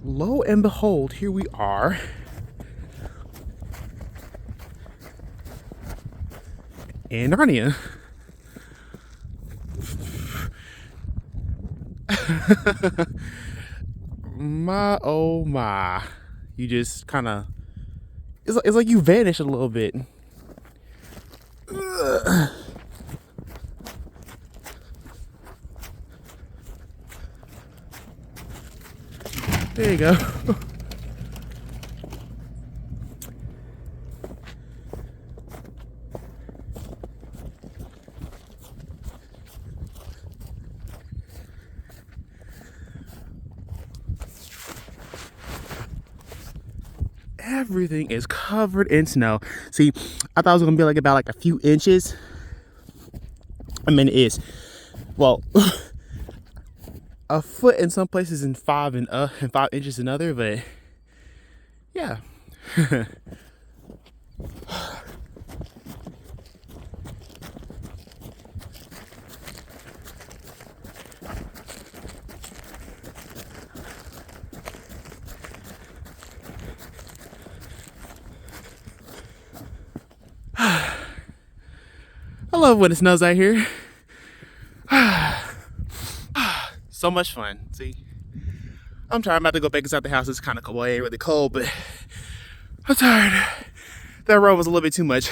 lo and behold, here we are. In Narnia. My oh my. You just kind of, it's like you vanished a little bit. There you go. Everything is covered in snow. See, I thought it was gonna be like about like a few inches. I mean, it is. Well, a foot in some places and 5 inches in other, but yeah. I love when it snows out here. So much fun. See, I'm tired. I'm about to go back inside the house. It's kind of cold. Well, it ain't really cold, but I'm tired. That road was a little bit too much.